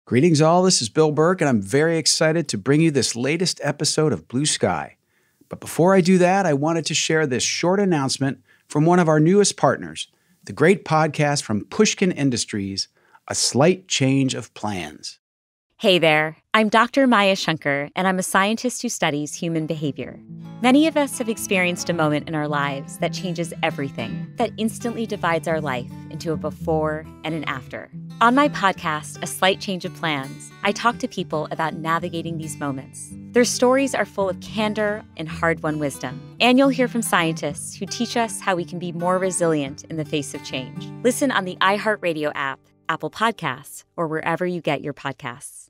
Greetings all, this is Bill Burke, and I'm very excited to bring you this latest episode of Blue Sky. But before I do that, I wanted to share this short announcement from one of our newest partners, the great podcast from Pushkin Industries, A Slight Change of Plans. Hey there, I'm Dr. Maya Shankar, and I'm a scientist who studies human behavior. Many of us have experienced a moment in our lives that changes everything, that instantly divides our life into a before and an after. On my podcast, A Slight Change of Plans, I talk to people about navigating these moments. Their stories are full of candor and hard-won wisdom. And you'll hear from scientists who teach us how we can be more resilient in the face of change. Listen on the iHeartRadio app, Apple Podcasts, or wherever you get your podcasts.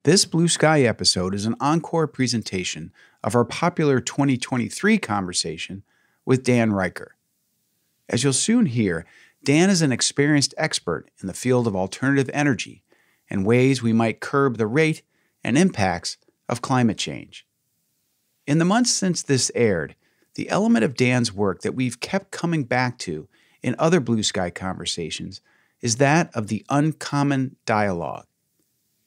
This Blue Sky episode is an encore presentation of our popular 2023 conversation with Dan Reicher. As you'll soon hear, Dan is an experienced expert in the field of alternative energy and ways we might curb the rate and impacts of climate change. In the months since this aired, the element of Dan's work that we've kept coming back to in other Blue Sky conversations is that of the uncommon dialogue.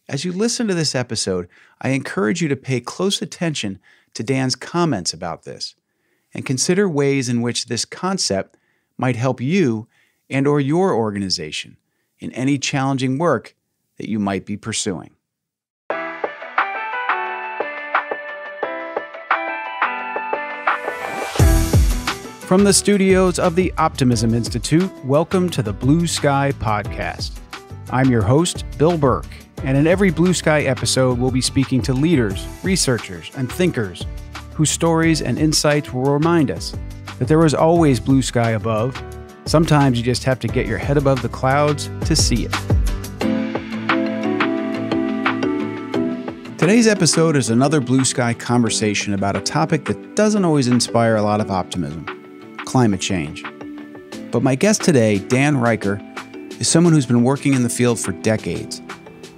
As you listen to this episode, I encourage you to pay close attention to Dan's comments about this and consider ways in which this concept might help you and or your organization in any challenging work that you might be pursuing. From the studios of the Optimism Institute, welcome to the Blue Sky Podcast. I'm your host, Bill Burke, and in every Blue Sky episode, we'll be speaking to leaders, researchers, and thinkers whose stories and insights will remind us that there is always blue sky above. Sometimes you just have to get your head above the clouds to see it. Today's episode is another Blue Sky conversation about a topic that doesn't always inspire a lot of optimism: climate change. But my guest today, Dan Reicher, is someone who's been working in the field for decades.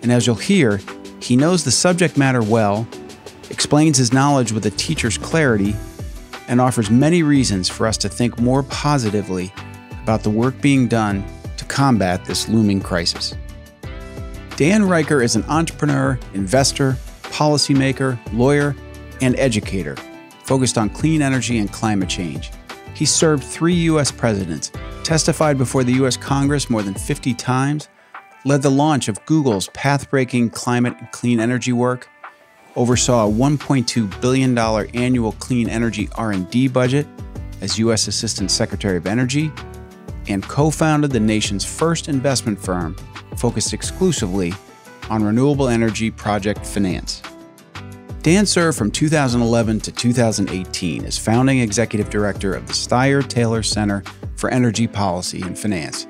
And as you'll hear, he knows the subject matter well, explains his knowledge with a teacher's clarity, and offers many reasons for us to think more positively about the work being done to combat this looming crisis. Dan Reicher is an entrepreneur, investor, policymaker, lawyer, and educator focused on clean energy and climate change. He served 3 U.S. presidents, testified before the U.S. Congress more than 50 times, led the launch of Google's pathbreaking climate and clean energy work, oversaw a $1.2 billion annual clean energy R&D budget as U.S. Assistant Secretary of Energy, and co-founded the nation's first investment firm focused exclusively on renewable energy project finance. Dan served from 2011 to 2018 as founding executive director of the Steyer-Taylor Center for Energy Policy and Finance,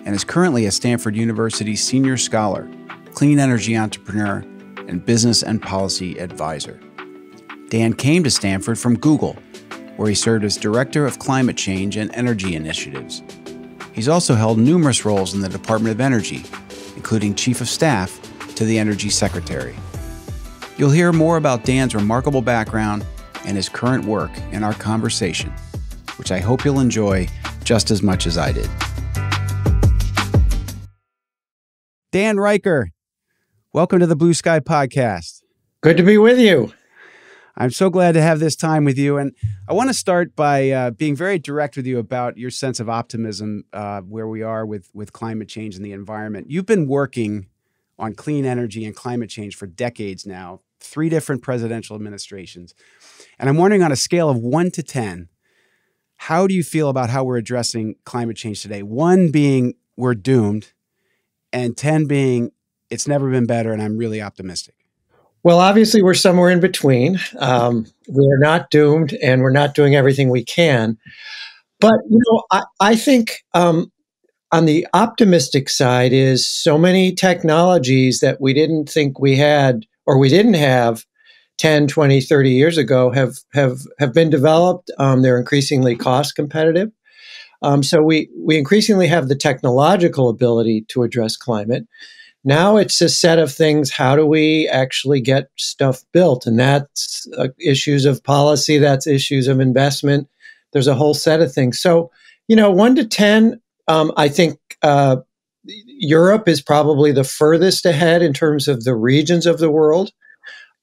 and is currently a Stanford University senior scholar, clean energy entrepreneur, and business and policy advisor. Dan came to Stanford from Google, where he served as director of climate change and energy initiatives. He's also held numerous roles in the Department of Energy, including chief of staff to the Energy Secretary. You'll hear more about Dan's remarkable background and his current work in our conversation, which I hope you'll enjoy just as much as I did. Dan Reicher, welcome to the Blue Sky Podcast. Good to be with you. I'm so glad to have this time with you. And I want to start by being very direct with you about your sense of optimism where we are with climate change and the environment. You've been working on clean energy and climate change for decades now, 3 different presidential administrations. And I'm wondering, on a scale of 1 to 10, how do you feel about how we're addressing climate change today? 1 being we're doomed, and 10 being it's never been better and I'm really optimistic. Well, obviously, we're somewhere in between. We're not doomed, and we're not doing everything we can. But, I think on the optimistic side is so many technologies that we didn't think we had or we didn't have 10, 20, 30 years ago have been developed. They're increasingly cost competitive. So we increasingly have the technological ability to address climate. Now it's a set of things. How do we actually get stuff built? And that's issues of policy. That's issues of investment. There's a whole set of things. So, 1 to 10, I think Europe is probably the furthest ahead in terms of the regions of the world.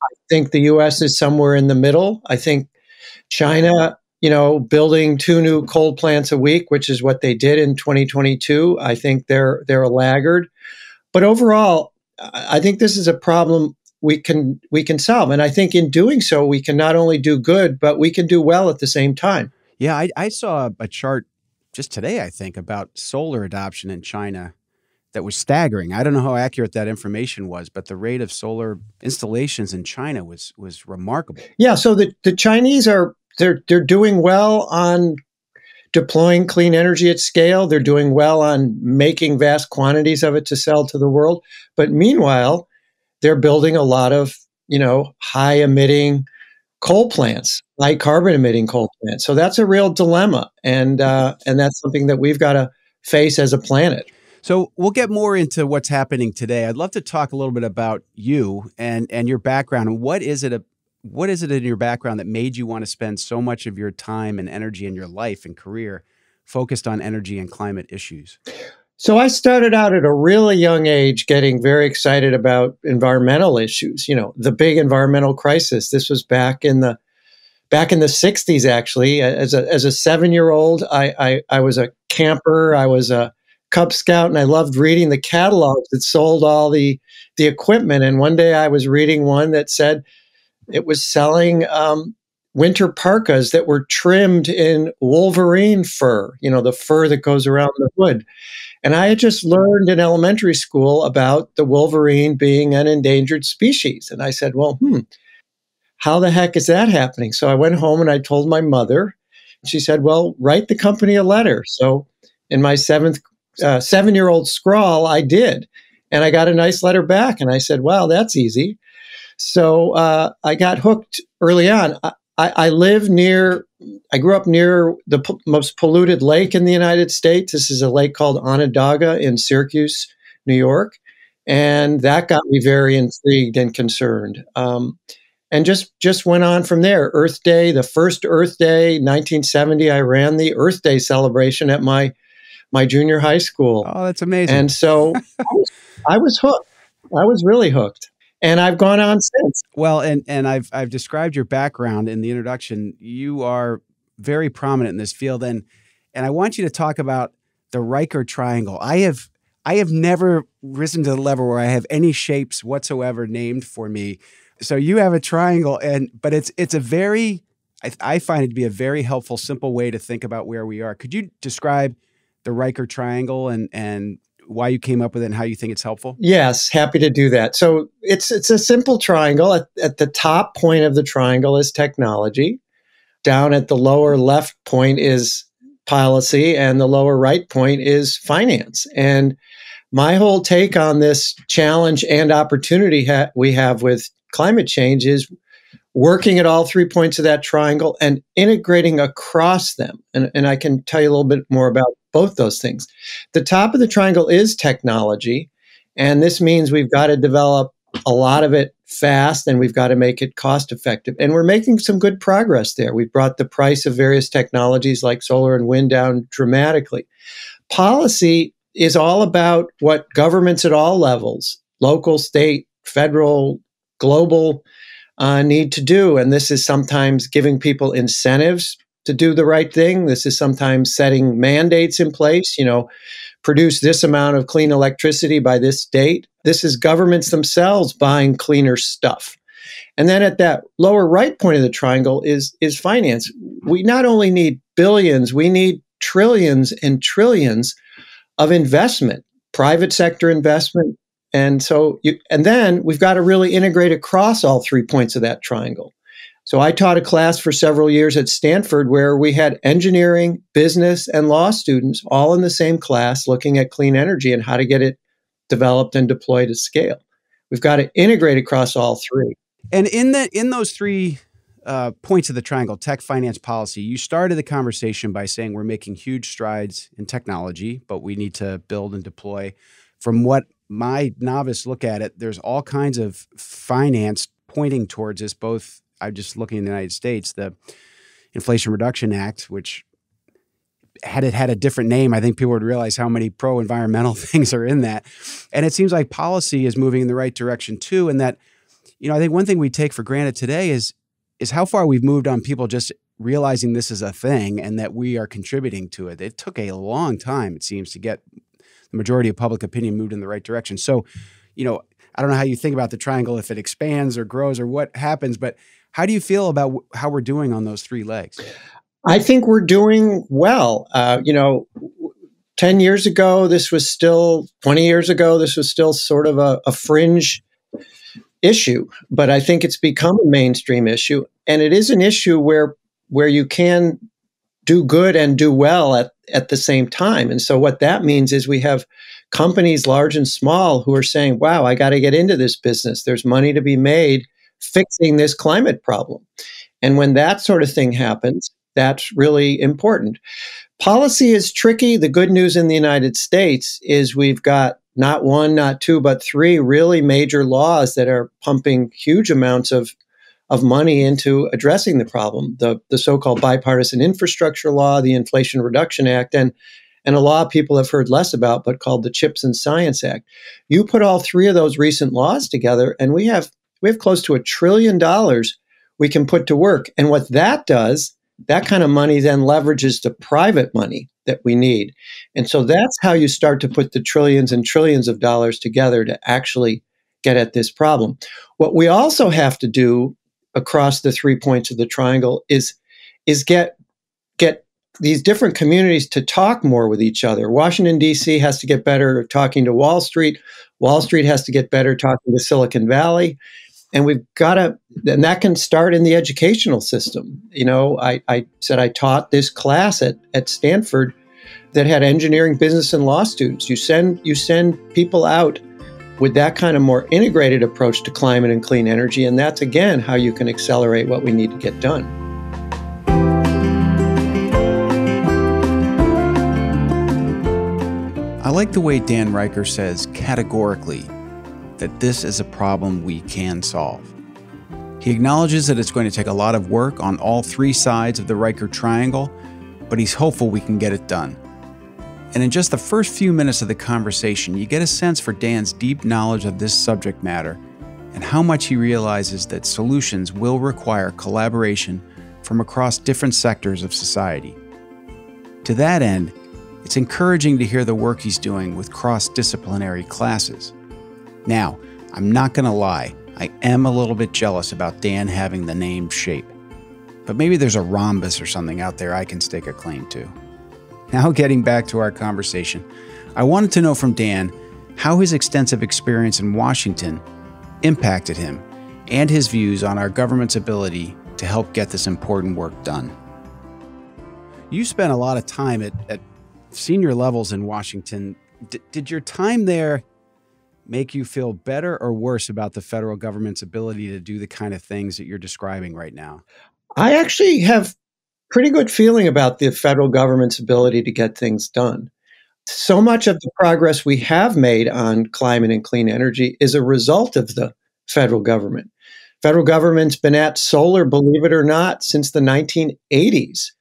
I think the US is somewhere in the middle. I think China, building 2 new coal plants a week, which is what they did in 2022. I think they're a laggard. But overall, I think this is a problem we can solve. And I think in doing so, we can not only do good, but we can do well at the same time. Yeah, I saw a chart just today, I think, about solar adoption in China that was staggering. I don't know how accurate that information was, but the rate of solar installations in China was remarkable. Yeah, so the Chinese they're doing well on deploying clean energy at scale. They're doing well on making vast quantities of it to sell to the world. But meanwhile, they're building a lot of, high emitting coal plants, high carbon emitting coal plants. So that's a real dilemma. And that's something that we've got to face as a planet. So we'll get more into what's happening today. I'd love to talk a little bit about you and your background. And what is it in your background that made you want to spend so much of your time and energy in your life and career focused on energy and climate issues? So I started out at a really young age getting very excited about environmental issues, the big environmental crisis. This was back in the 60s, actually. As a 7-year-old, I was a camper. I was a Cub Scout, and I loved reading the catalogs that sold all the equipment. And one day I was reading one that said it was selling winter parkas that were trimmed in wolverine fur, the fur that goes around the hood. And I had just learned in elementary school about the wolverine being an endangered species. And I said, well, how the heck is that happening? So I went home and I told my mother. She said, well, write the company a letter. So in my 7-year-old scrawl, I did. And I got a nice letter back. And I said, wow, that's easy. So I got hooked early on. I grew up near the most polluted lake in the United States. This is a lake called Onondaga in Syracuse, New York. And that got me very intrigued and concerned. And just went on from there. Earth Day, the first Earth Day, 1970, I ran the Earth Day celebration at my junior high school. Oh, that's amazing. And so I was hooked. I was really hooked. And I've gone on since. Well, and I've described your background in the introduction. You are very prominent in this field, and I want you to talk about the Reicher triangle. I have never risen to the level where I have any shapes whatsoever named for me. So you have a triangle, but it's a very, I find it to be a very helpful, simple way to think about where we are. Could you describe the Reicher triangle and why you came up with it and how you think it's helpful? Yes, happy to do that. So it's a simple triangle. At the top point of the triangle is technology. Down at the lower left point is policy, and the lower right point is finance. And my whole take on this challenge and opportunity we have with climate change is working at all 3 points of that triangle and integrating across them. And I can tell you a little bit more about both those things. The top of the triangle is technology, and this means we've got to develop a lot of it fast, and we've got to make it cost effective. And we're making some good progress there. We've brought the price of various technologies like solar and wind down dramatically. Policy is all about what governments at all levels, local, state, federal, global, need to do. And this is sometimes giving people incentives to do the right thing. This is sometimes setting mandates in place, produce this amount of clean electricity by this date. This is governments themselves buying cleaner stuff. And then at that lower right point of the triangle is finance. We not only need billions, we need trillions and trillions of investment, private sector investment. And then we've got to really integrate across all 3 points of that triangle. So I taught a class for several years at Stanford where we had engineering, business, and law students all in the same class looking at clean energy and how to get it developed and deployed at scale. We've got to integrate across all three. And in those 3 points of the triangle, tech, finance, policy, you started the conversation by saying we're making huge strides in technology, but we need to build and deploy. From what my novice look at it, there's all kinds of finance pointing towards this, both I'm just looking in the United States, the Inflation Reduction Act, which had it had a different name, I think people would realize how many pro-environmental things are in that. And it seems like policy is moving in the right direction too. And that, I think one thing we take for granted today is how far we've moved on people just realizing this is a thing and that we are contributing to it. It took a long time, it seems, to get the majority of public opinion moved in the right direction. So, I don't know how you think about the triangle, if it expands or grows or what happens, but how do you feel about how we're doing on those three legs? I think we're doing well. 10 years ago, 20 years ago, this was still sort of a fringe issue, but I think it's become a mainstream issue. And it is an issue where you can do good and do well at the same time. And so what that means is we have companies large and small who are saying, wow, I got to get into this business. There's money to be made fixing this climate problem. And when that sort of thing happens, that's really important. Policy is tricky. The good news in the United States is we've got not one, not two, but three really major laws that are pumping huge amounts of money into addressing the problem. The so-called bipartisan infrastructure law, the Inflation Reduction Act, and a law people have heard less about, but called the Chips and Science Act. You put all three of those recent laws together, and we have close to $1 trillion we can put to work. And what that does, that kind of money then leverages the private money that we need. And so that's how you start to put the trillions and trillions of dollars together to actually get at this problem. What we also have to do across the 3 points of the triangle is get these different communities to talk more with each other. Washington, D.C. has to get better at talking to Wall Street. Wall Street has to get better talking to Silicon Valley. And and that can start in the educational system. I said I taught this class at Stanford that had engineering, business, and law students. You send people out with that kind of more integrated approach to climate and clean energy. And that's, again, how you can accelerate what we need to get done. I like the way Dan Reicher says categorically that this is a problem we can solve. He acknowledges that it's going to take a lot of work on all three sides of the Reicher triangle, but he's hopeful we can get it done. And in just the first few minutes of the conversation, you get a sense for Dan's deep knowledge of this subject matter and how much he realizes that solutions will require collaboration from across different sectors of society. To that end, it's encouraging to hear the work he's doing with cross-disciplinary classes. Now, I'm not going to lie, I am a little bit jealous about Dan having the name shape. But maybe there's a rhombus or something out there I can stake a claim to. Now, getting back to our conversation, I wanted to know from Dan how his extensive experience in Washington impacted him and his views on our government's ability to help get this important work done. You spent a lot of time at senior levels in Washington. Did your time there make you feel better or worse about the federal government's ability to do the kind of things that you're describing right now? I actually have pretty good feeling about the federal government's ability to get things done. So much of the progress we have made on climate and clean energy is a result of the federal government. Federal government's been at solar, believe it or not, since the 1980s.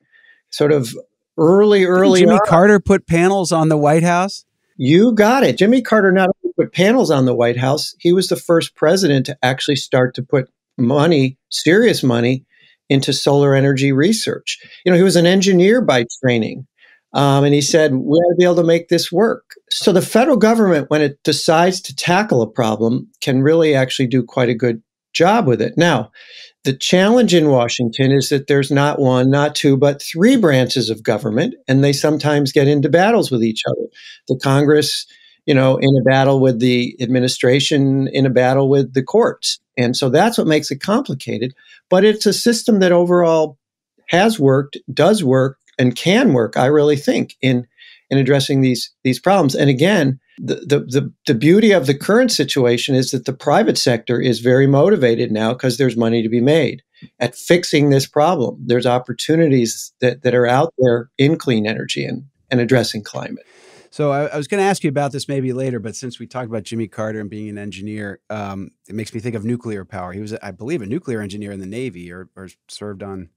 Sort of early Didn't Jimmy on. Carter put panels on the White House? You got it. Jimmy Carter not only put panels on the White House, he was the first president to actually start to put money, serious money, into solar energy research. He was an engineer by training. And he said, we ought to be able to make this work. So the federal government, when it decides to tackle a problem, can really actually do quite a good job with it. Now, the challenge in Washington is that there's not one, not two, but three branches of government, and they sometimes get into battles with each other. The Congress, in a battle with the administration, in a battle with the courts. And so that's what makes it complicated. But it's a system that overall has worked, does work, and can work, I really think, in addressing these problems. And again, the beauty of the current situation is that the private sector is very motivated now because there's money to be made at fixing this problem. There's opportunities that are out there in clean energy and addressing climate. So I was going to ask you about this maybe later, but since we talked about Jimmy Carter and being an engineer, it makes me think of nuclear power. He was, I believe, a nuclear engineer in the Navy or served on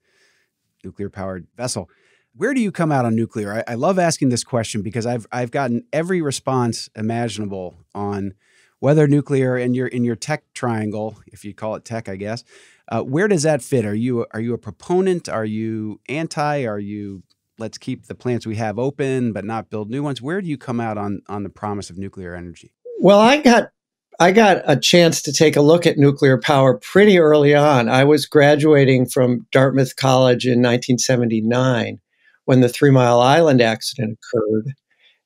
nuclear-powered vessel. Where do you come out on nuclear? I love asking this question because I've gotten every response imaginable on whether nuclear in your tech triangle, if you call it tech, I guess. Where does that fit? Are you a proponent? Are you anti? Are you let's keep the plants we have open but not build new ones? Where do you come out on the promise of nuclear energy? Well, I got a chance to take a look at nuclear power pretty early on. I was graduating from Dartmouth College in 1979 when the 3 Mile Island accident occurred.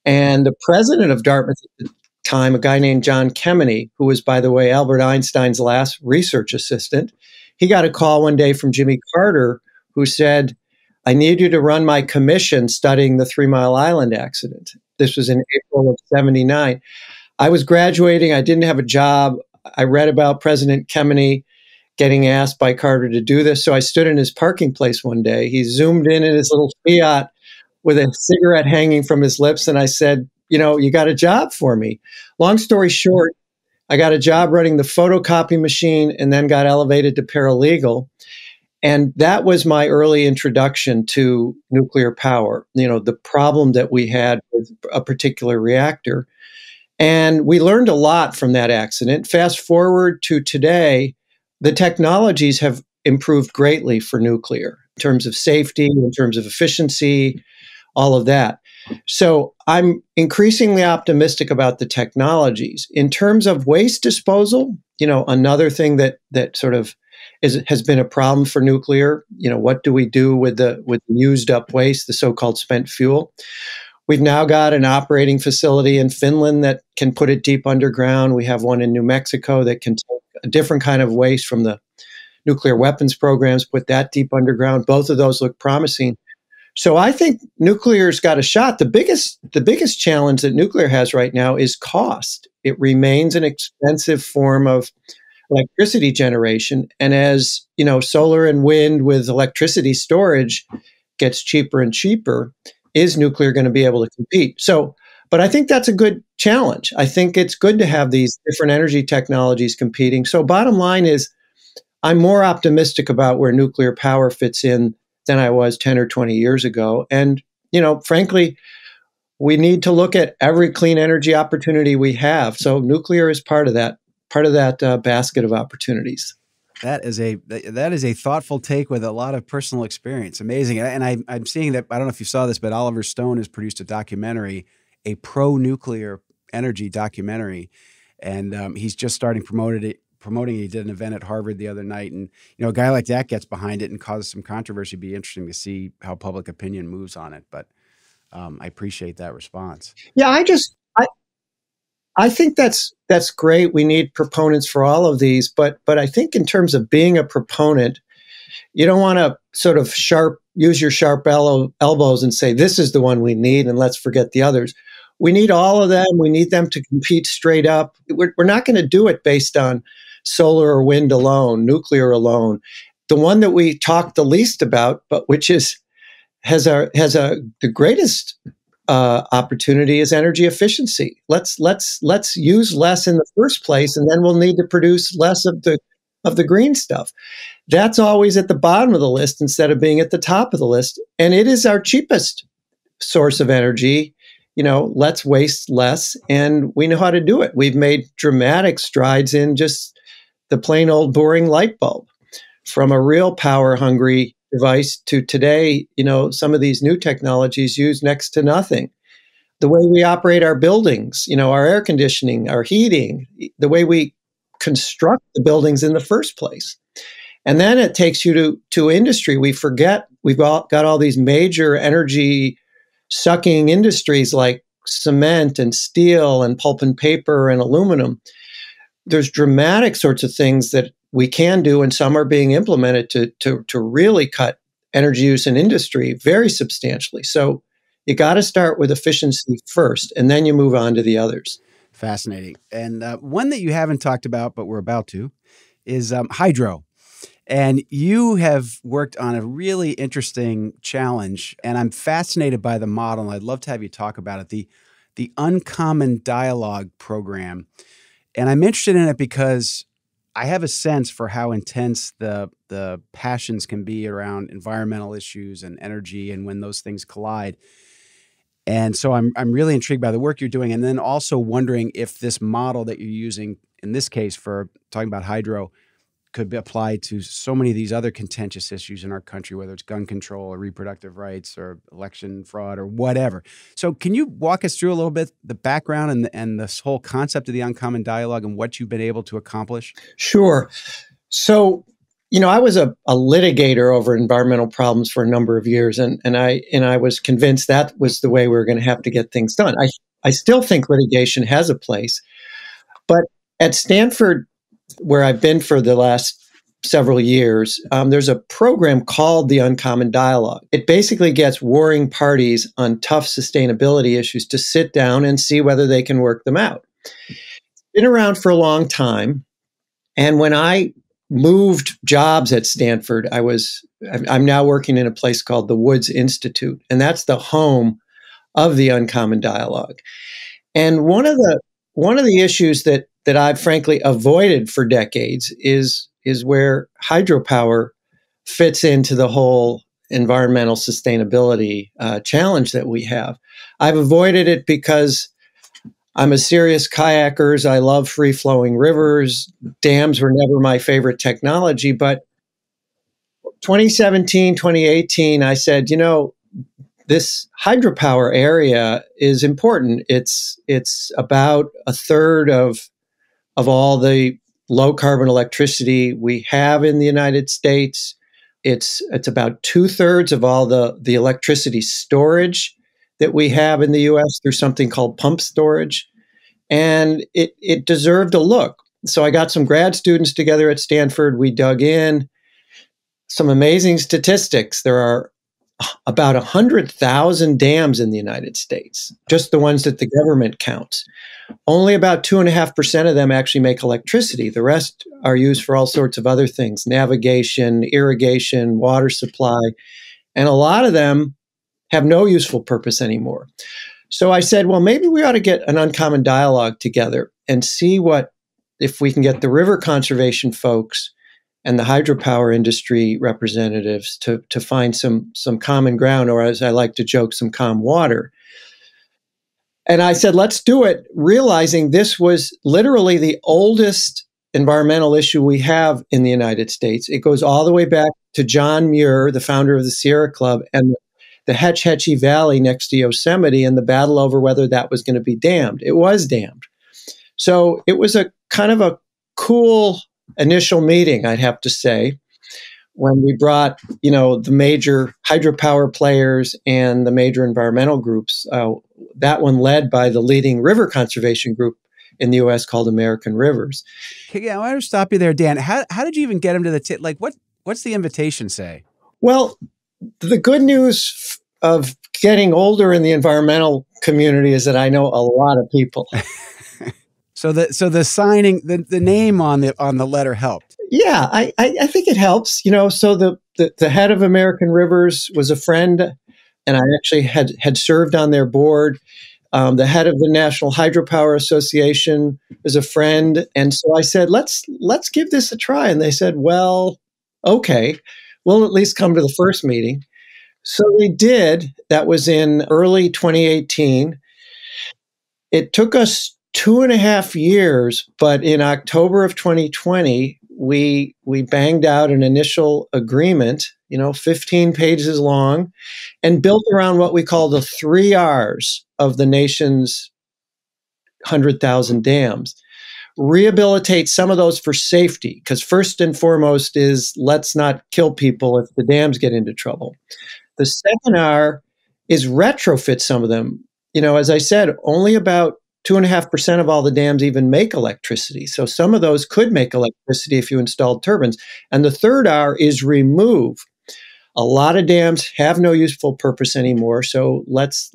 And the president of Dartmouth at the time, a guy named John Kemeny, who was, by the way, Albert Einstein's last research assistant, he got a call one day from Jimmy Carter, who said, I need you to run my commission studying the 3 Mile Island accident. This was in April of 79. I was graduating. I didn't have a job. I read about President Kemeny getting asked by Carter to do this. So I stood in his parking place one day. He zoomed in his little Fiat with a cigarette hanging from his lips. And I said, you got a job for me. Long story short, I got a job running the photocopy machine and then got elevated to paralegal. And that was my early introduction to nuclear power, the problem that we had with a particular reactor. And we learned a lot from that accident. Fast forward to today, the technologies have improved greatly for nuclear in terms of safety, in terms of efficiency, all of that. So I'm increasingly optimistic about the technologies. In terms of waste disposal, another thing that sort of has been a problem for nuclear, what do we do with the used up waste, the so-called spent fuel? We've now got an operating facility in Finland that can put it deep underground. We have one in New Mexico that can take a different kind of waste from the nuclear weapons programs, put that deep underground. Both of those look promising. So I think nuclear's got a shot. The biggest challenge that nuclear has right now is cost. It remains an expensive form of electricity generation. And as, solar and wind with electricity storage gets cheaper and cheaper, is nuclear going to be able to compete? But I think that's a good challenge. I think it's good to have these different energy technologies competing. So bottom line is, I'm more optimistic about where nuclear power fits in than I was 10 or 20 years ago. And, frankly, we need to look at every clean energy opportunity we have. So nuclear is part of that basket of opportunities. That is a thoughtful take with a lot of personal experience. Amazing. And I'm seeing that, I don't know if you saw this, but Oliver Stone has produced a documentary, a pro-nuclear energy documentary. And he's just starting promoting it. He did an event at Harvard the other night. And, a guy like that gets behind it and causes some controversy. It'd be interesting to see how public opinion moves on it. But I appreciate that response. Yeah, I think that's great. We need proponents for all of these, but I think in terms of being a proponent, you don't want to sort of use your sharp elbows and say, this is the one we need and let's forget the others. We need all of them. We need them to compete straight up. We're not going to do it based on solar or wind alone, nuclear alone. The one that we talk the least about, but which has the greatest opportunity is energy efficiency. Let's use less in the first place, and then we'll need to produce less of the green stuff. That's always at the bottom of the list instead of being at the top of the list. And it is our cheapest source of energy. Let's waste less, and we know how to do it. We've made dramatic strides in just the plain old boring light bulb, from a real power hungry device to today, some of these new technologies use next to nothing. The way we operate our buildings, our air conditioning, our heating, the way we construct the buildings in the first place. And then it takes you to industry. We forget we've got all these major energy sucking industries like cement and steel and pulp and paper and aluminum. There's dramatic sorts of things that we can do, and some are being implemented to really cut energy use in industry very substantially. So you got to start with efficiency first, and then you move on to the others. Fascinating. And one that you haven't talked about, but we're about to, is hydro. And you have worked on a really interesting challenge, and I'm fascinated by the model, and I'd love to have you talk about it, the Uncommon Dialogue program. And I'm interested in it because I have a sense for how intense the passions can be around environmental issues and energy and when those things collide. And so I'm really intrigued by the work you're doing, and then also wondering if this model that you're using in this case for talking about hydro could be applied to so many of these other contentious issues in our country, whether it's gun control or reproductive rights or election fraud or whatever. So can you walk us through a little bit the background and this whole concept of the uncommon dialogue and what you've been able to accomplish? Sure. So, I was a litigator over environmental problems for a number of years, and I was convinced that was the way we were going to have to get things done. I still think litigation has a place, but at Stanford, where I've been for the last several years, there's a program called the Uncommon Dialogue. It basically gets warring parties on tough sustainability issues to sit down and see whether they can work them out. It's been around for a long time. And when I moved jobs at Stanford, I'm now working in a place called the Woods Institute, and that's the home of the Uncommon Dialogue. And one of the issues that I've frankly avoided for decades is where hydropower fits into the whole environmental sustainability challenge that we have. I've avoided it because I'm a serious kayaker. I love free-flowing rivers. Dams were never my favorite technology. But 2017, 2018, I said, this hydropower area is important. It's about a third of all the low carbon electricity we have in the United States. It's about 2/3 of all the electricity storage that we have in the US through something called pump storage. And it deserved a look. So I got some grad students together at Stanford. We dug in some amazing statistics. There are about 100,000 dams in the United States, just the ones that the government counts. Only about 2.5% of them actually make electricity. The rest are used for all sorts of other things: navigation, irrigation, water supply. And a lot of them have no useful purpose anymore. So I said, well, maybe we ought to get an uncommon dialogue together and see if we can get the river conservation folks and the hydropower industry representatives to find some common ground, or as I like to joke, some calm water. And I said, let's do it, realizing this was literally the oldest environmental issue we have in the United States. It goes all the way back to John Muir, the founder of the Sierra Club, and the Hetch Hetchy Valley next to Yosemite, and the battle over whether that was going to be dammed. It was dammed. So it was a kind of a cool initial meeting, I'd have to say, when we brought, the major hydropower players and the major environmental groups, that one led by the leading river conservation group in the U.S. called American Rivers. Yeah, I want to stop you there, Dan. How did you even get him to the what's the invitation say? Well, the good news of getting older in the environmental community is that I know a lot of people. So the signing, the name on the letter helped. Yeah, I think it helps. So the head of American Rivers was a friend, and I actually had served on their board. The head of the National Hydropower Association is a friend, and so I said, let's give this a try. And they said, well, okay, we'll at least come to the first meeting. So we did. That was in early 2018. It took us 2.5 years, but in October of 2020, we banged out an initial agreement, 15 pages long, and built around what we call the 3 R's of the nation's 100,000 dams. Rehabilitate some of those for safety, because first and foremost is let's not kill people if the dams get into trouble. The second R is retrofit some of them. As I said, only about 2.5% of all the dams even make electricity. So some of those could make electricity if you installed turbines. And the third R is remove. A lot of dams have no useful purpose anymore. So let's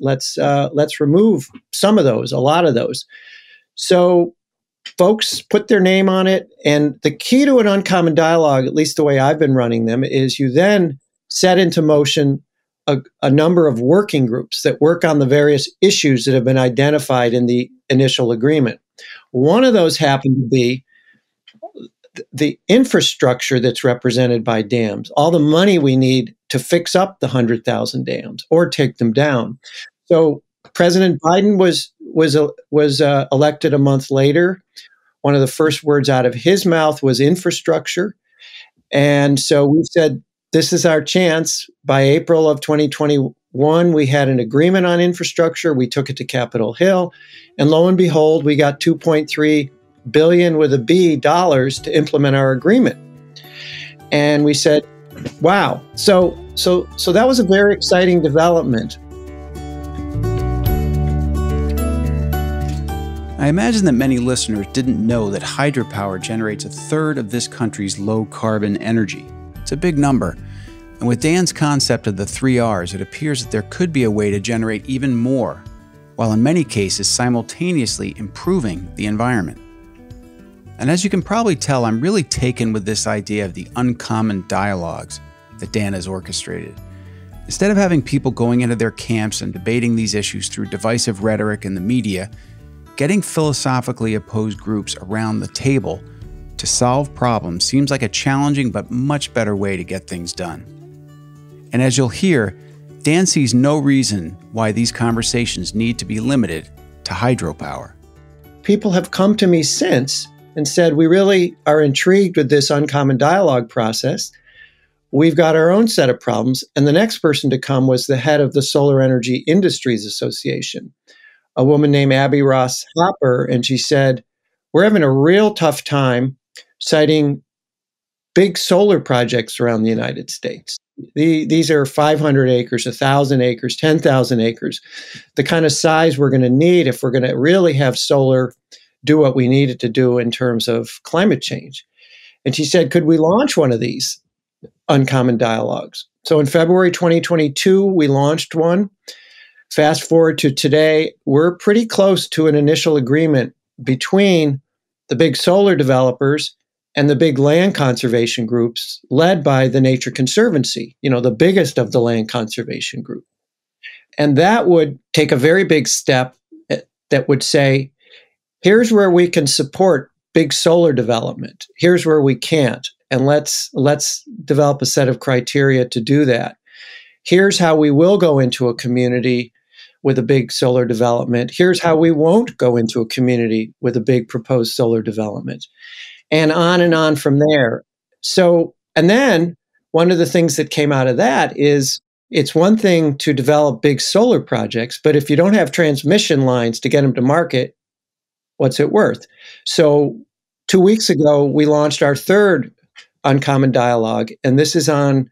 remove some of those, a lot of those. So folks put their name on it. And the key to an uncommon dialogue, at least the way I've been running them, is you then set into motion a number of working groups that work on the various issues that have been identified in the initial agreement. One of those happened to be the infrastructure that's represented by dams, all the money we need to fix up the 100,000 dams or take them down. So President Biden was elected a month later. One of the first words out of his mouth was infrastructure. And so we said, this is our chance. By April of 2021, we had an agreement on infrastructure. We took it to Capitol Hill. And lo and behold, we got $2.3 billion with a B dollars to implement our agreement. And we said, wow. So that was a very exciting development. I imagine that many listeners didn't know that hydropower generates a third of this country's low-carbon energy. It's a big number. And with Dan's concept of the 3 Rs, it appears that there could be a way to generate even more, while in many cases simultaneously improving the environment. And as you can probably tell, I'm really taken with this idea of the uncommon dialogues that Dan has orchestrated. Instead of having people going into their camps and debating these issues through divisive rhetoric in the media, getting philosophically opposed groups around the table to solve problems seems like a challenging but much better way to get things done. And as you'll hear, Dan sees no reason why these conversations need to be limited to hydropower. People have come to me since and said, we really are intrigued with this uncommon dialogue process. We've got our own set of problems. And the next person to come was the head of the Solar Energy Industries Association, a woman named Abby Ross Hopper, and she said, we're having a real tough time citing big solar projects around the United States. These are 500 acres, 1,000 acres, 10,000 acres, the kind of size we're going to need if we're going to really have solar do what we need it to do in terms of climate change. And she said, could we launch one of these uncommon dialogues? So in February 2022, we launched one. Fast forward to today, we're pretty close to an initial agreement between the big solar developers and the big land conservation groups led by the Nature Conservancy, the biggest of the land conservation group. And that would take a very big step that would say, here's where we can support big solar development. Here's where we can't. And let's develop a set of criteria to do that. Here's how we will go into a community with a big solar development. Here's how we won't go into a community with a big proposed solar development. And on from there. So, and then one of the things that came out of that is it's one thing to develop big solar projects, but if you don't have transmission lines to get them to market, what's it worth? So 2 weeks ago, we launched our third uncommon dialogue, and this is on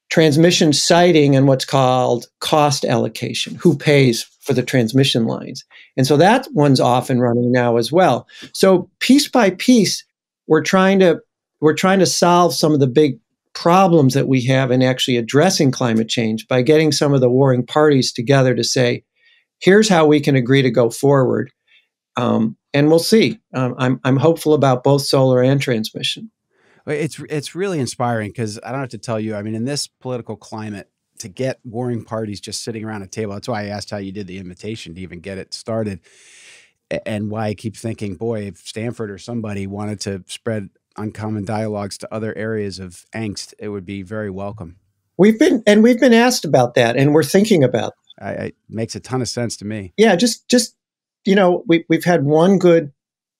transmission siting and what's called cost allocation, who pays for the transmission lines. And so that one's off and running now as well. So piece by piece, we're trying to solve some of the big problems that we have in actually addressing climate change by getting some of the warring parties together to say, here's how we can agree to go forward. And we'll see. I'm hopeful about both solar and transmission. It's really inspiring because I don't have to tell you, I mean, in this political climate, to get warring parties just sitting around a table, that's why I asked how you did the invitation to even get it started, and why I keep thinking, boy, if Stanford or somebody wanted to spread uncommon dialogues to other areas of angst, it would be very welcome. We've been asked about that, and we're thinking about it. It makes a ton of sense to me. Yeah, just we've had one good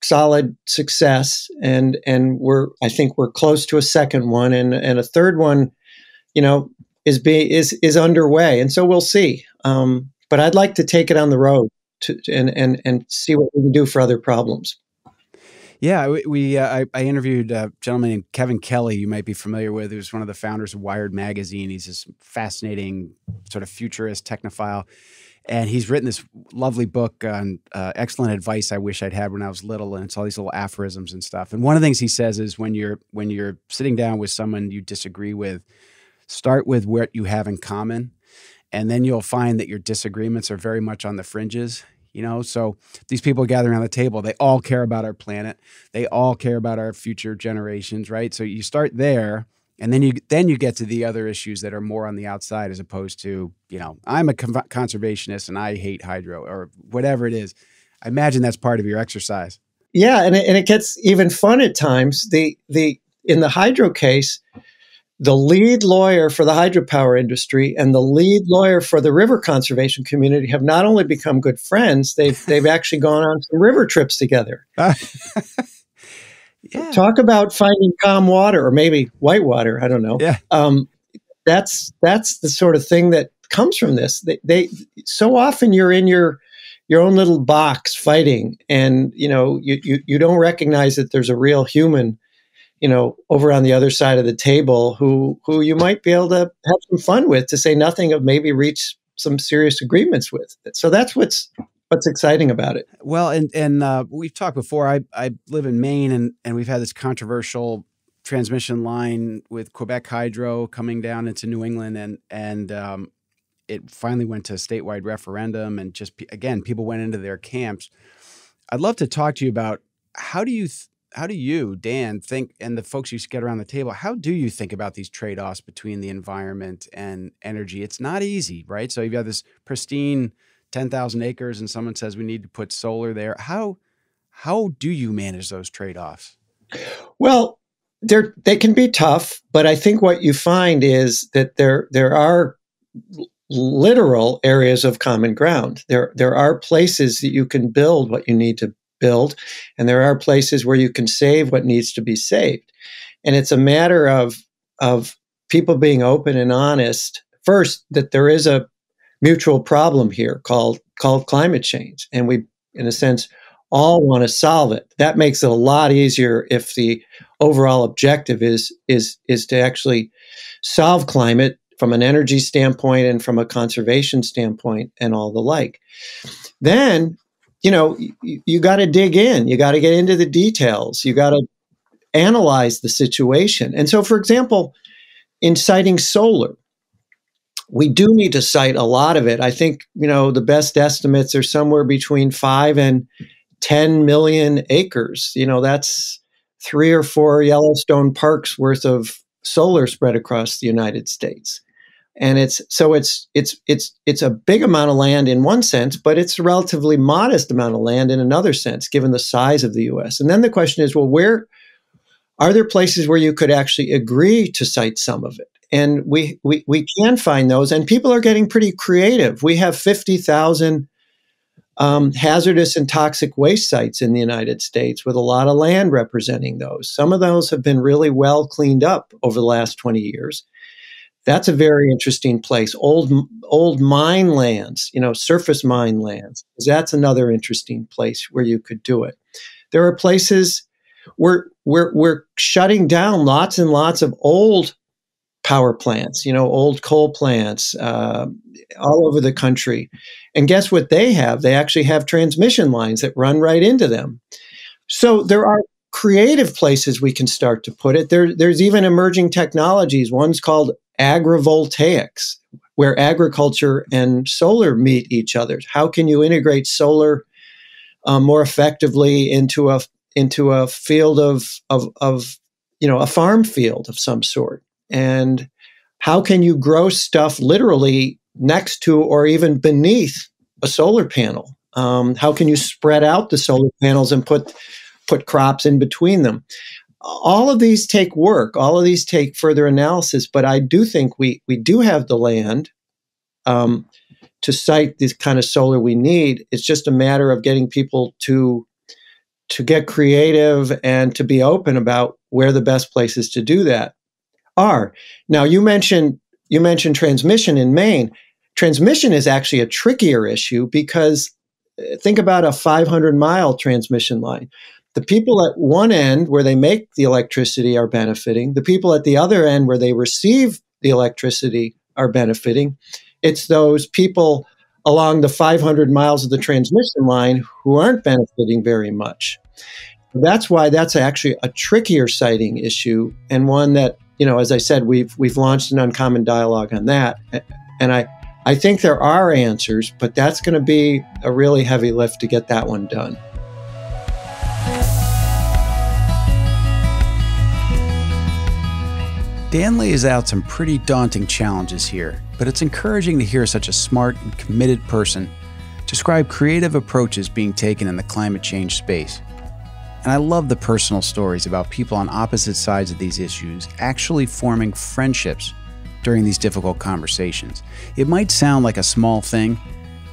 solid success, and I think we're close to a second one, and a third one, is underway, and so we'll see. But I'd like to take it on the road and see what we can do for other problems. Yeah, I interviewed a gentleman named Kevin Kelly, you might be familiar with, who's one of the founders of Wired magazine. He's this fascinating sort of futurist technophile. And he's written this lovely book on excellent advice I wish I'd had when I was little, and it's all these little aphorisms and stuff. And one of the things he says is when you're sitting down with someone you disagree with, start with what you have in common, and then you'll find that your disagreements are very much on the fringes. So these people gathering around the table, they all care about our planet. They all care about our future generations, right? So you start there. And then you get to the other issues that are more on the outside, as opposed to, I'm a conservationist and I hate hydro or whatever it is. I imagine that's part of your exercise. Yeah, and it gets even fun at times. In the hydro case, the lead lawyer for the hydropower industry and the lead lawyer for the river conservation community have not only become good friends, they've actually gone on some river trips together. Yeah. Talk about finding calm water, or maybe white water. I don't know. Yeah. That's the sort of thing that comes from this. They so often you're in your own little box fighting, and you don't recognize that there's a real human, over on the other side of the table who you might be able to have some fun with, to say nothing of maybe reach some serious agreements with. So that's what's exciting about it. Well, and we've talked before. I live in Maine, and we've had this controversial transmission line with Quebec Hydro coming down into New England, and it finally went to a statewide referendum, and just again, people went into their camps. I'd love to talk to you about how do you, Dan, think, and the folks you get around the table, how do you think about these trade-offs between the environment and energy? It's not easy, right? So you've got this pristine 10,000 acres and someone says we need to put solar there. How do you manage those trade-offs? Well, they can be tough, but I think what you find is that there are literal areas of common ground. There are places that you can build what you need to build, and there are places where you can save what needs to be saved. And it's a matter of people being open and honest, first, that there is a mutual problem here called climate change, and we, in a sense, all want to solve it. That makes it a lot easier if the overall objective is to actually solve climate from an energy standpoint and from a conservation standpoint and all the like. Then, you got to dig in. You got to get into the details. You got to analyze the situation. And so, for example, in citing solar, we do need to cite a lot of it. I think, the best estimates are somewhere between 5 and 10 million acres. That's 3 or 4 Yellowstone parks worth of solar spread across the United States. And it's a big amount of land in one sense, but it's a relatively modest amount of land in another sense, given the size of the U.S. And then the question is, well, where are there places where you could actually agree to cite some of it? And we can find those, and people are getting pretty creative. We have 50,000 hazardous and toxic waste sites in the United States, with a lot of land representing those. Some of those have been really well cleaned up over the last 20 years. That's a very interesting place. Old mine lands, surface mine lands. That's another interesting place where you could do it. There are places where we're shutting down lots and lots of old power plants, old coal plants all over the country. And guess what they have? They actually have transmission lines that run right into them. So there are creative places we can start to put it. There's even emerging technologies. One's called agrivoltaics, where agriculture and solar meet each other. How can you integrate solar more effectively into a field of a farm field of some sort? And how can you grow stuff literally next to or even beneath a solar panel? How can you spread out the solar panels and put crops in between them? All of these take work. All of these take further analysis. But I do think we do have the land to site this kind of solar we need. It's just a matter of getting people to get creative and to be open about where the best places to do that are. Now, you mentioned transmission in Maine. Transmission is actually a trickier issue because think about a 500-mile transmission line. The people at one end where they make the electricity are benefiting. The people at the other end where they receive the electricity are benefiting. It's those people along the 500 miles of the transmission line who aren't benefiting very much. That's why that's actually a trickier siting issue, and one that, as I said, we've launched an uncommon dialogue on that. And I think there are answers, but that's going to be a really heavy lift to get that one done. Dan lays out some pretty daunting challenges here, but it's encouraging to hear such a smart and committed person describe creative approaches being taken in the climate change space. And I love the personal stories about people on opposite sides of these issues actually forming friendships during these difficult conversations. It might sound like a small thing,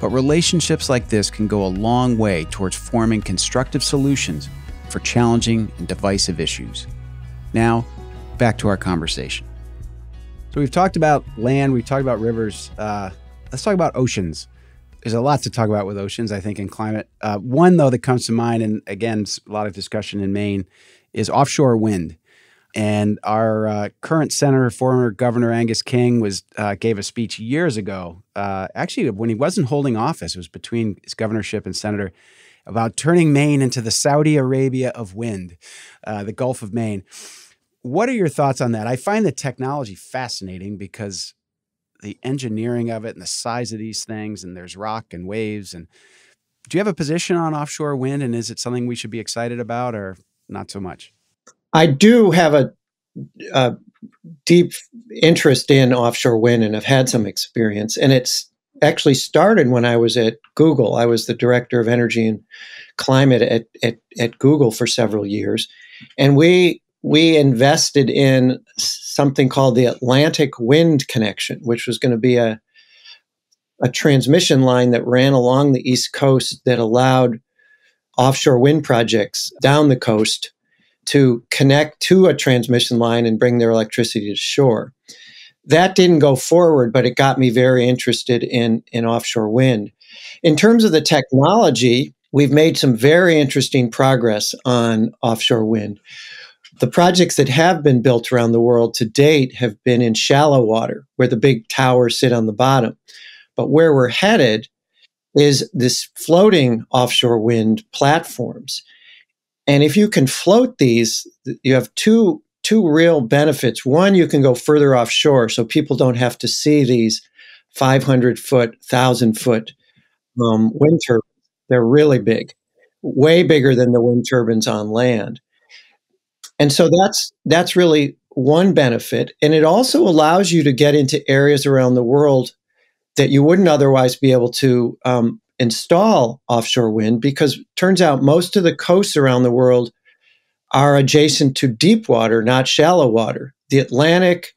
but relationships like this can go a long way towards forming constructive solutions for challenging and divisive issues. Now, back to our conversation. So we've talked about land, we've talked about rivers. Let's talk about oceans. There's a lot to talk about with oceans, I think, in climate. One, though, that comes to mind, and again, a lot of discussion in Maine, is offshore wind. And our current senator, former Governor Angus King, gave a speech years ago, actually when he wasn't holding office, it was between his governorship and senator, about turning Maine into the Saudi Arabia of wind, the Gulf of Maine. What are your thoughts on that? I find the technology fascinating because the engineering of it and the size of these things, and there's rock and waves. And do you have a position on offshore wind, and is it something we should be excited about or not so much? I do have a deep interest in offshore wind and have had some experience. And it's actually started when I was at Google. I was the director of energy and climate at Google for several years. And we invested in something called the Atlantic Wind Connection, which was going to be a transmission line that ran along the East Coast that allowed offshore wind projects down the coast to connect to a transmission line and bring their electricity to shore. That didn't go forward, but it got me very interested in offshore wind. In terms of the technology, we've made some very interesting progress on offshore wind. The projects that have been built around the world to date have been in shallow water, where the big towers sit on the bottom. But where we're headed is this floating offshore wind platforms. And if you can float these, you have two real benefits. One, you can go further offshore, so people don't have to see these 500-foot, 1,000-foot wind turbines. They're really big, way bigger than the wind turbines on land. And so that's really one benefit. And it also allows you to get into areas around the world that you wouldn't otherwise be able to install offshore wind, because it turns out most of the coasts around the world are adjacent to deep water, not shallow water. The Atlantic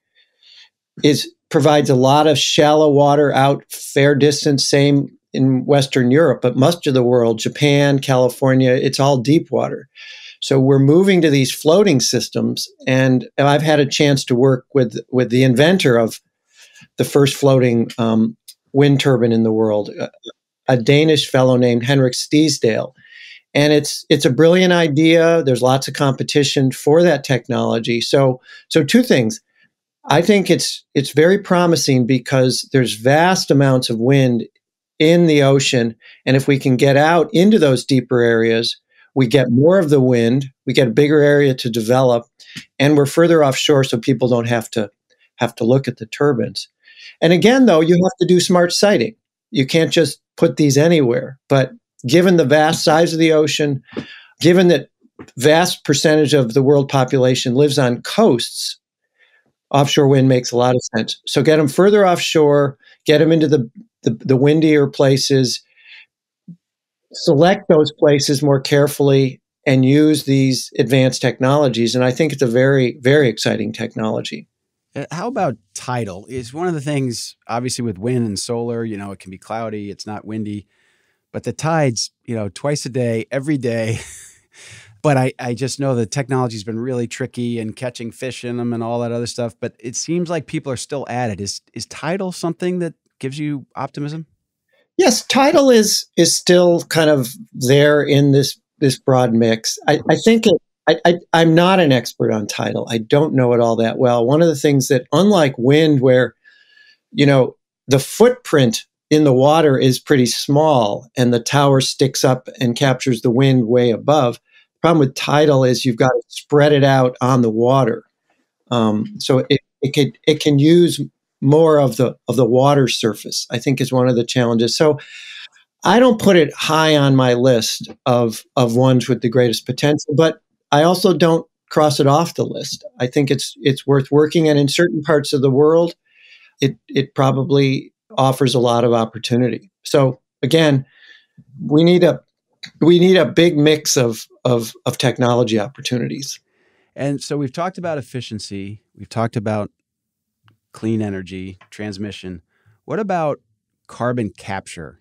provides a lot of shallow water out fair distance, same in Western Europe, but much of the world, Japan, California, it's all deep water. So we're moving to these floating systems, and I've had a chance to work with the inventor of the first floating wind turbine in the world, a Danish fellow named Henrik Stiesdal. And it's a brilliant idea. There's lots of competition for that technology. So two things. I think it's very promising because there's vast amounts of wind in the ocean, and if we can get out into those deeper areas, we get more of the wind, we get a bigger area to develop, and we're further offshore so people don't have to look at the turbines. And again, though, you have to do smart siting. You can't just put these anywhere. But given the vast size of the ocean, given that vast percentage of the world population lives on coasts, offshore wind makes a lot of sense. So get them further offshore, get them into the windier places, select those places more carefully, and use these advanced technologies. And I think it's a very, very exciting technology. How about tidal? Is one of the things, obviously, with wind and solar, it can be cloudy, it's not windy, but the tides, twice a day, every day. But I just know the technology's been really tricky and catching fish in them and all that other stuff. But it seems like people are still at it. Is tidal something that gives you optimism? Yes, tidal is still kind of there in this broad mix. I think I'm not an expert on tidal. I don't know it all that well. One of the things that, unlike wind, where, the footprint in the water is pretty small and the tower sticks up and captures the wind way above, the problem with tidal is you've got to spread it out on the water. So it can use more of the water surface, I think, is one of the challenges. So I don't put it high on my list of ones with the greatest potential, but I also don't cross it off the list. I think it's worth working, and in certain parts of the world, it probably offers a lot of opportunity. So again, we need we need a big mix of technology opportunities. And so we've talked about efficiency. We've talked about clean energy, transmission. What about carbon capture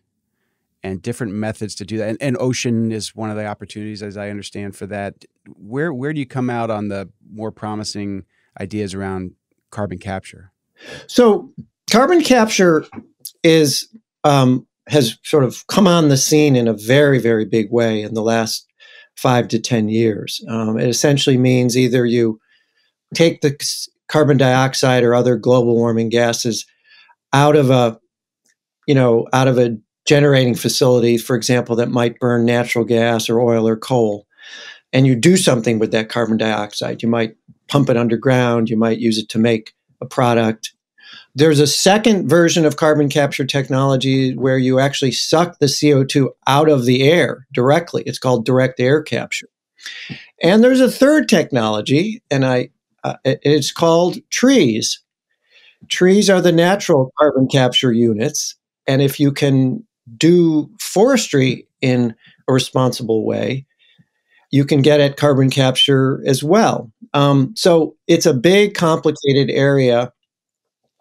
and different methods to do that? And ocean is one of the opportunities, as I understand, for that. Where do you come out on the more promising ideas around carbon capture? So carbon capture is has sort of come on the scene in a very, very big way in the last 5 to 10 years. It essentially means either you take the carbon dioxide or other global warming gases out of a generating facility, for example, that might burn natural gas or oil or coal, and you do something with that carbon dioxide. You might pump it underground. You might use it to make a product. There's a second version of carbon capture technology where you actually suck the CO2 out of the air directly. It's called direct air capture. And there's a third technology, and it's called trees. Trees are the natural carbon capture units. And if you can do forestry in a responsible way, you can get at carbon capture as well. So it's a big, complicated area.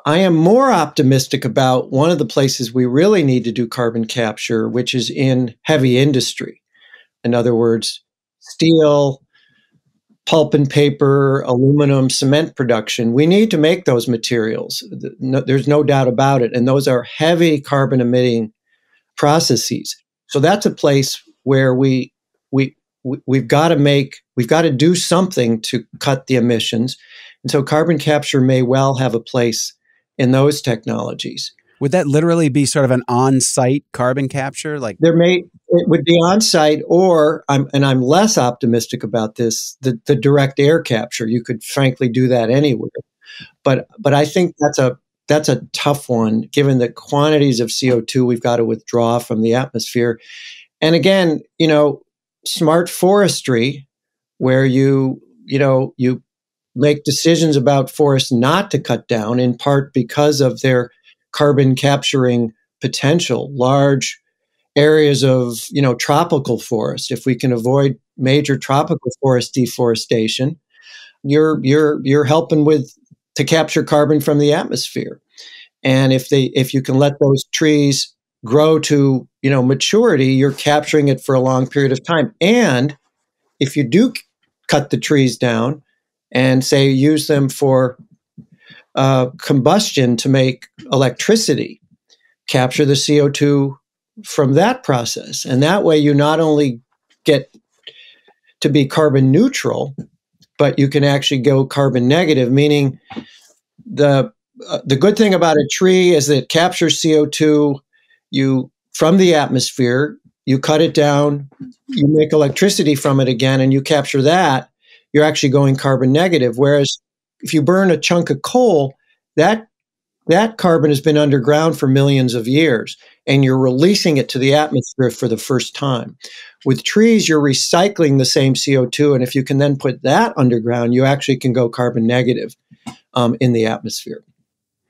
I am more optimistic about one of the places we really need to do carbon capture, which is in heavy industry. In other words, steel, pulp and paper, aluminum, cement production. We need to make those materials. There's no doubt about it. And those are heavy carbon emitting processes. So that's a place where we've got to do something to cut the emissions. And so carbon capture may well have a place in those technologies. Would that literally be sort of an on-site carbon capture? Like it would be on-site, or I'm less optimistic about this, the direct air capture. You could frankly do that anywhere. But I think that's a tough one, given the quantities of CO2 we've got to withdraw from the atmosphere. And again, smart forestry, where you make decisions about forests not to cut down, in part because of their carbon capturing potential. Large areas of tropical forest. If we can avoid major tropical forest deforestation, you're helping to capture carbon from the atmosphere. And if you can let those trees grow to maturity, you're capturing it for a long period of time. And if you do cut the trees down and say use them for combustion to make electricity, capture the CO2 from that process. And that way you not only get to be carbon neutral, but you can actually go carbon negative, meaning the good thing about a tree is that it captures CO2 from the atmosphere, you cut it down, you make electricity from it again, and you capture that, you're actually going carbon negative. Whereas if you burn a chunk of coal, that carbon has been underground for millions of years, and you're releasing it to the atmosphere for the first time. With trees, you're recycling the same CO2, and if you can then put that underground, you actually can go carbon negative in the atmosphere.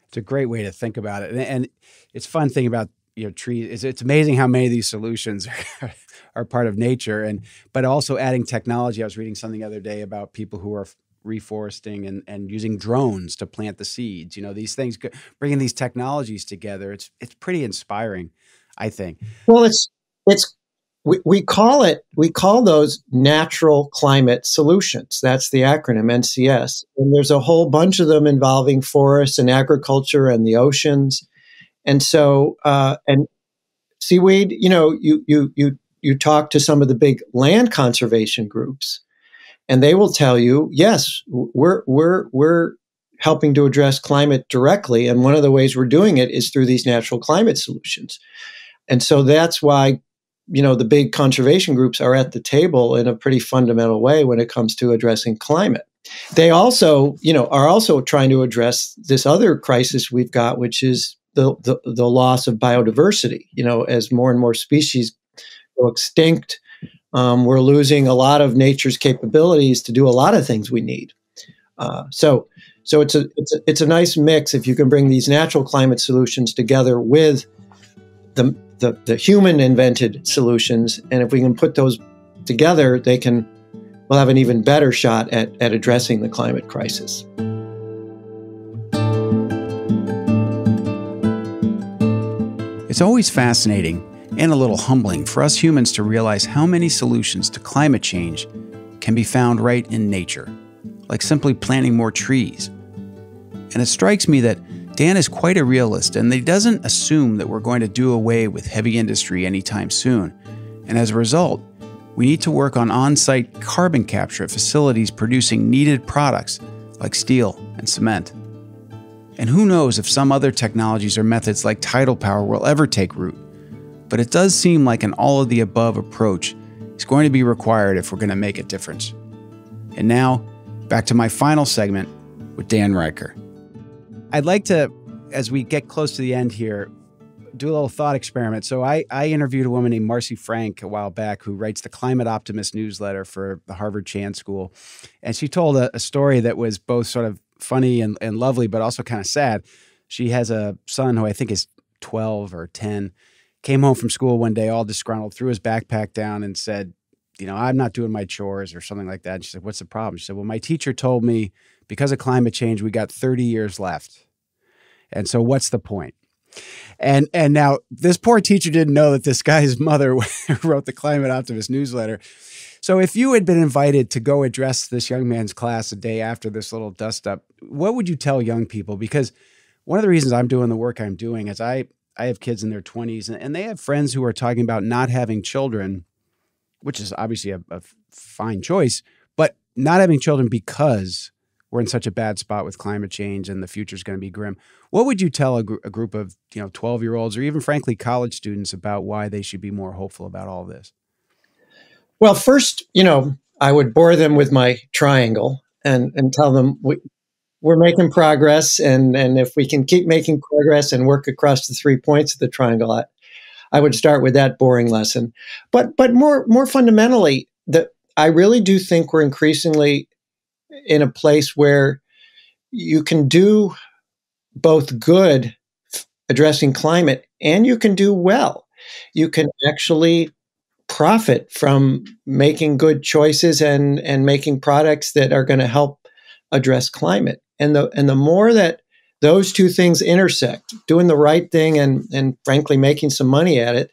It's a great way to think about it. And it's fun thinking about trees. It's amazing how many of these solutions are part of nature, but also adding technology. I was reading something the other day about people who are reforesting and using drones to plant the seeds. These things, bringing these technologies together. It's pretty inspiring, I think. Well, we call those natural climate solutions. That's the acronym NCS. And there's a whole bunch of them involving forests and agriculture and the oceans. And so, and seaweed, you talk to some of the big land conservation groups, and they will tell you, yes, we're helping to address climate directly. And one of the ways we're doing it is through these natural climate solutions. And so that's why, the big conservation groups are at the table in a pretty fundamental way when it comes to addressing climate. They also, are also trying to address this other crisis we've got, which is the loss of biodiversity. As more and more species go extinct, we're losing a lot of nature's capabilities to do a lot of things we need. So it's a nice mix if you can bring these natural climate solutions together with the the human invented solutions. And if we can put those together, we'll have an even better shot at addressing the climate crisis. It's always fascinating and a little humbling for us humans to realize how many solutions to climate change can be found right in nature, like simply planting more trees. And it strikes me that Dan is quite a realist, and he doesn't assume that we're going to do away with heavy industry anytime soon. And as a result, we need to work on on-site carbon capture at facilities producing needed products like steel and cement. And who knows if some other technologies or methods like tidal power will ever take root. But it does seem like an all-of-the-above approach is going to be required if we're going to make a difference. And now, back to my final segment with Dan Reicher. I'd like to, as we get close to the end here, do a little thought experiment. So I interviewed a woman named Marcy Frank a while back who writes the Climate Optimist newsletter for the Harvard Chan School. And she told a story that was both sort of funny and lovely, but also kind of sad. She has a son who I think is 12 or 10, came home from school one day all disgruntled, threw his backpack down and said, I'm not doing my chores or something like that. And she said, what's the problem? She said, well, my teacher told me because of climate change, we got 30 years left. And so what's the point? And now this poor teacher didn't know that this guy's mother wrote the Climate Optimist newsletter. So if you had been invited to go address this young man's class a day after this little dust up, what would you tell young people? Because one of the reasons I'm doing the work I'm doing is I have kids in their 20s and they have friends who are talking about not having children, which is obviously a fine choice, but not having children because we're in such a bad spot with climate change and the future is going to be grim. What would you tell a group of 12-year-olds or even frankly college students about why they should be more hopeful about all this? Well, first, I would bore them with my triangle and tell them we're making progress, and if we can keep making progress and work across the 3 points of the triangle, I would start with that boring lesson. But more fundamentally, I really do think we're increasingly in a place where you can do both good addressing climate and you can do well. You can actually profit from making good choices and making products that are going to help address climate. And the more that those two things intersect, doing the right thing and frankly making some money at it,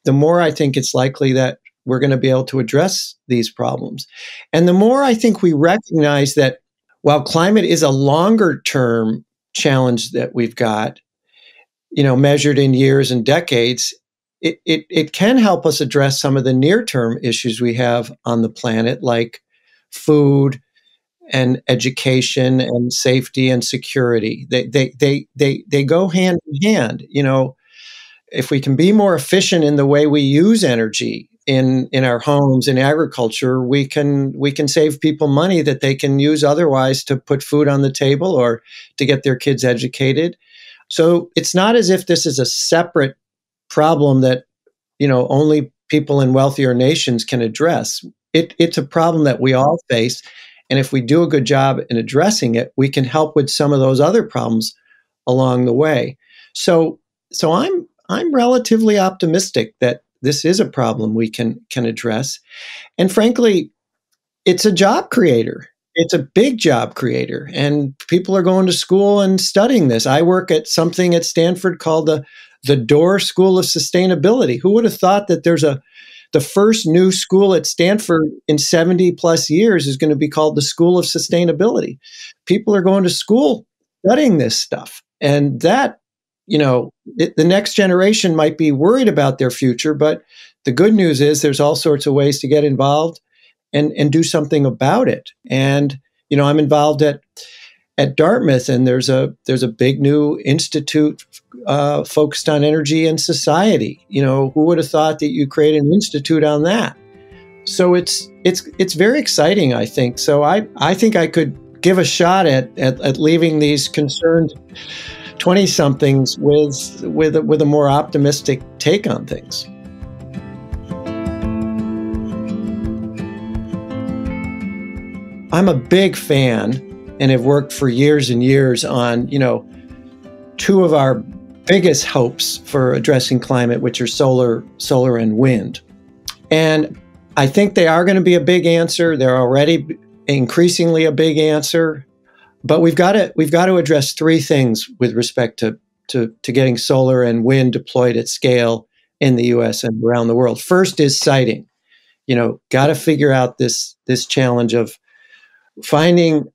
the more I think it's likely that we're going to be able to address these problems. And the more I think we recognize that while climate is a longer term challenge that we've got, measured in years and decades, it can help us address some of the near term issues we have on the planet, like food and education and safety and security. They go hand in hand. If we can be more efficient in the way we use energy in our homes, in agriculture, we can save people money that they can use otherwise to put food on the table or to get their kids educated. So it's not as if this is a separate problem that only people in wealthier nations can address. It's a problem that we all face, and if we do a good job in addressing it, we can help with some of those other problems along the way. So I'm relatively optimistic that this is a problem we can address. And frankly, it's a job creator. It's a big job creator. And people are going to school and studying this. I work at something at Stanford called the Door School of Sustainability. Who would have thought that the first new school at Stanford in 70 plus years is going to be called the School of Sustainability? People are going to school studying this stuff. And that, the next generation might be worried about their future, but the good news is there's all sorts of ways to get involved and do something about it. And, I'm involved at Dartmouth, and there's a big new institute focused on energy and society. Who would have thought that you create an institute on that? So it's very exciting, I think. So I think I could give a shot at leaving these concerned 20-somethings with a more optimistic take on things. I'm a big fan and have worked for years and years on, two of our biggest hopes for addressing climate, which are solar and wind. And I think they are going to be a big answer. They're already increasingly a big answer. But we've got to address three things with respect to getting solar and wind deployed at scale in the U.S. and around the world. First is siting. Got to figure out this challenge of finding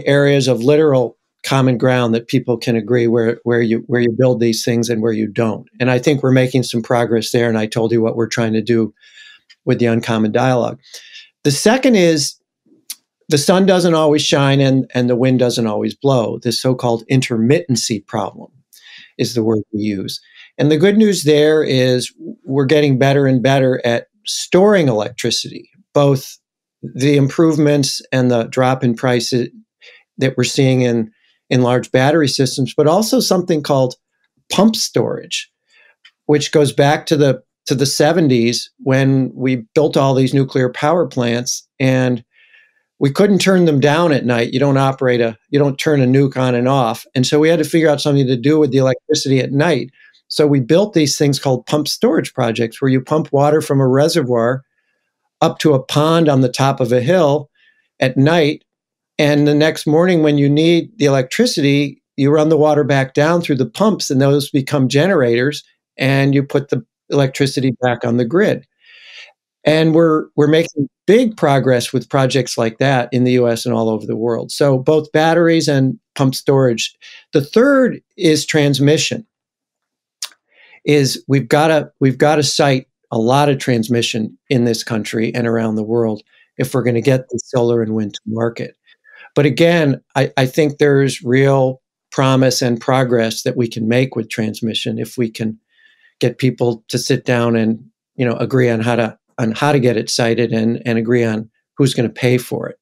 areas of literal common ground that people can agree where you build these things and where you don't. And I think we're making some progress there. And I told you what we're trying to do with the Uncommon Dialogue. The second is the sun doesn't always shine and the wind doesn't always blow. This so-called intermittency problem is the word we use. And the good news there is we're getting better and better at storing electricity, both the improvements and the drop in prices that we're seeing in large battery systems, but also something called pump storage, which goes back to the 70s when we built all these nuclear power plants and we couldn't turn them down at night. You don't turn a nuke on and off. And so we had to figure out something to do with the electricity at night. So we built these things called pump storage projects where you pump water from a reservoir up to a pond on the top of a hill at night. And the next morning when you need the electricity, you run the water back down through the pumps and those become generators and you put the electricity back on the grid. And we're making big progress with projects like that in the US and all over the world. So both batteries and pump storage. The third is transmission. We've got to cite a lot of transmission in this country and around the world if we're going to get the solar and wind to market. But again, I think there's real promise and progress that we can make with transmission if we can get people to sit down and agree on how to get it sited and agree on who's going to pay for it.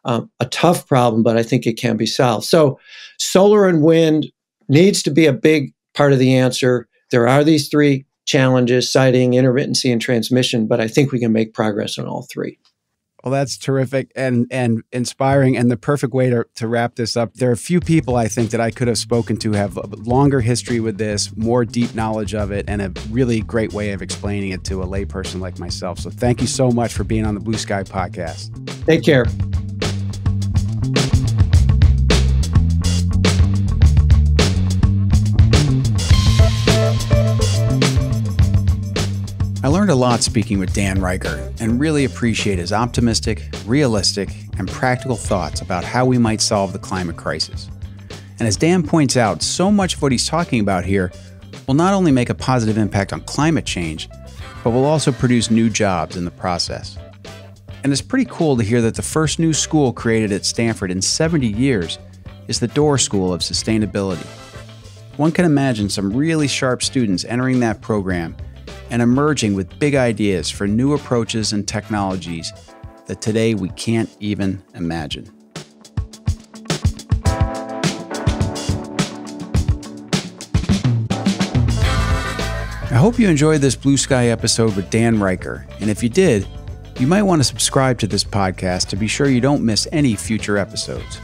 A tough problem, but I think it can be solved. So solar and wind needs to be a big part of the answer. There are these three challenges, siting, intermittency, and transmission, but I think we can make progress on all three. Well, that's terrific and inspiring and the perfect way to wrap this up. There are a few people I think that I could have spoken to have a longer history with this, more deep knowledge of it, and a really great way of explaining it to a layperson like myself. So thank you so much for being on the Blue Sky Podcast. Take care. I learned a lot speaking with Dan Reicher and really appreciate his optimistic, realistic, and practical thoughts about how we might solve the climate crisis. And as Dan points out, so much of what he's talking about here will not only make a positive impact on climate change, but will also produce new jobs in the process. And it's pretty cool to hear that the first new school created at Stanford in 70 years is the Door School of Sustainability. One can imagine some really sharp students entering that program and emerging with big ideas for new approaches and technologies that today we can't even imagine. I hope you enjoyed this Blue Sky episode with Dan Reicher, and if you did, you might want to subscribe to this podcast to be sure you don't miss any future episodes.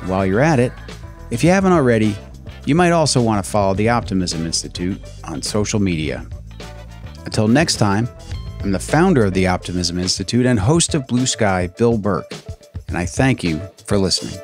And while you're at it, if you haven't already, you might also want to follow the Optimism Institute on social media. Until next time, I'm the founder of the Optimism Institute and host of Blue Sky, Bill Burke, and I thank you for listening.